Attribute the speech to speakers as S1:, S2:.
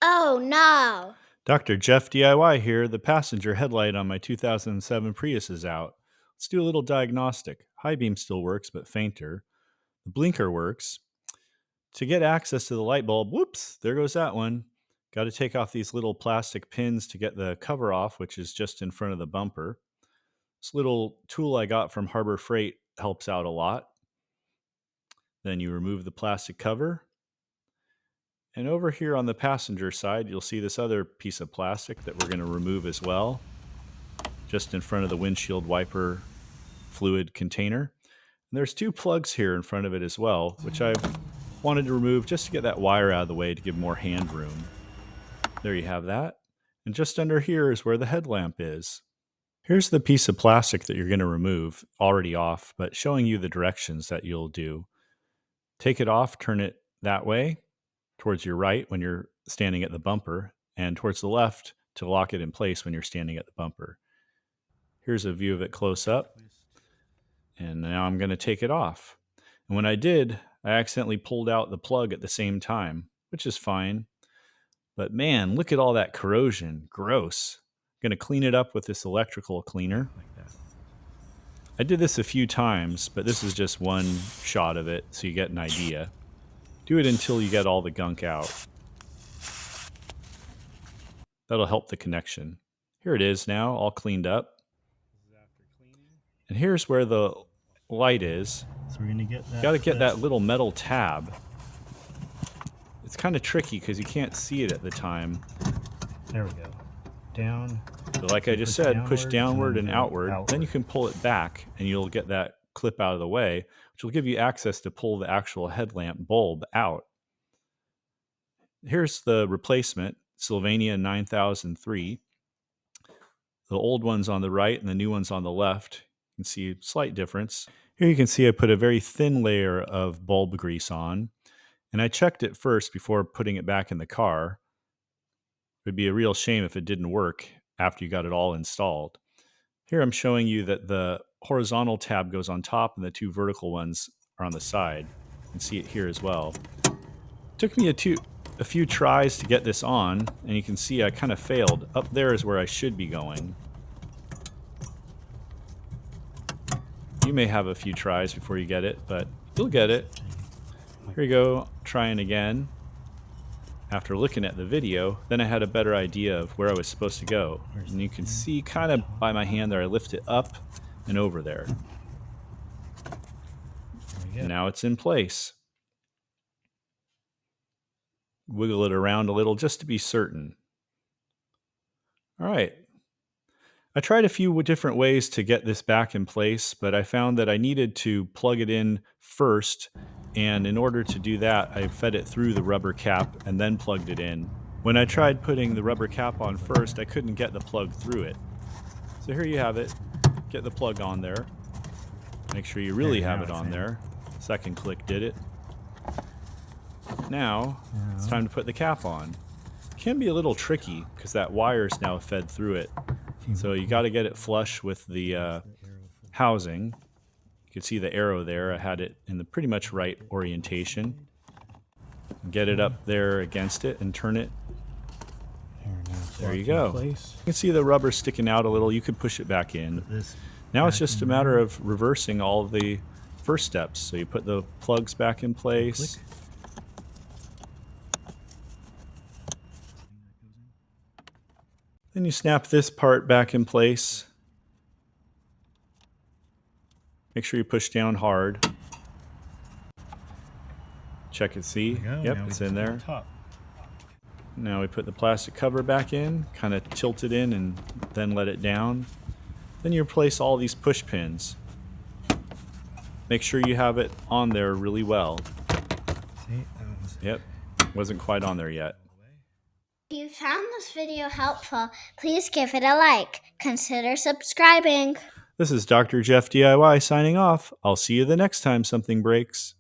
S1: Oh no!
S2: Dr. Jeff DIY here. The passenger headlight on my 2007 Prius is out. Let's do a little diagnostic. High beam still works, but fainter. The blinker works. To get access to the light bulb, whoops, there goes that one. Got to take off these little plastic pins to get the cover off, which is just in front of the bumper. This little tool I got from Harbor Freight helps out a lot. Then you remove the plastic cover. And over here on the passenger side, you'll see this other piece of plastic that we're going to remove as well, just in front of the windshield wiper fluid container. And there's two plugs here in front of it as well, which I've wanted to remove just to get that wire out of the way to give more hand room. There you have that. And just under here is where the headlamp is. Here's the piece of plastic that you're going to remove, already off, but showing you the directions that you'll do. Take it off, turn it that way, towards your right when you're standing at the bumper, and towards the left to lock it in place when you're standing at the bumper. Here's a view of it close up. And now I'm going to take it off. And when I did, I accidentally pulled out the plug at the same time, which is fine. But man, look at all that corrosion. Gross. I'm going to clean it up with this electrical cleaner. I did this a few times, but this is just one shot of it, so you get an idea. Do it until you get all the gunk out. That'll help the connection. Here it is now, all cleaned up. And here's where the light is.
S3: So we're gonna get that.
S2: Got to get that little metal tab. It's kind of tricky because you can't see it at the time.
S3: There we go. Down.
S2: So like I just said, push downward and outward. Then you can pull it back and you'll get that clip out of the way, which will give you access to pull the actual headlamp bulb out. Here's the replacement, Sylvania 9003. The old one's on the right and the new one's on the left. You can see a slight difference. Here you can see I put a very thin layer of bulb grease on, and I checked it first before putting it back in the car. It would be a real shame if it didn't work after you got it all installed. Here I'm showing you that the horizontal tab goes on top and the two vertical ones are on the side. You can see it here as well. It took me a few tries to get this on, and you can see I kind of failed. Up there is where I should be going. You may have a few tries before you get it, but you'll get it. Here you go, trying again. After looking at the video, then I had a better idea of where I was supposed to go. And you can see kind of by my hand there, I lift it up and over there. And now it's in place. Wiggle it around a little just to be certain. All right. I tried a few different ways to get this back in place, but I found that I needed to plug it in first, and in order to do that, I fed it through the rubber cap and then plugged it in. When I tried putting the rubber cap on first, I couldn't get the plug through it. So here you have it. Get the plug on there. Make sure you really have it on there. Second click did it. Now, it's time to put the cap on. It can be a little tricky because that wire is now fed through it. So you got to get it flush with the housing. You can see the arrow there. I had it in the pretty much right orientation. Get it up there against it and turn it. There you go. You can see the rubber sticking out a little. You could push it back in. Now it's just a matter of reversing all of the first steps. So you put the plugs back in place. Then you snap this part back in place. Make sure you push down hard. Check and see. Yep, it's in there. Now we put the plastic cover back in, kind of tilt it in and then let it down. Then you replace all these push pins. Make sure you have it on there really well. Yep, wasn't quite on there yet.
S1: If you found this video helpful, please give it a like. Consider subscribing.
S2: This is Dr. Jeff DIY signing off. I'll see you the next time something breaks.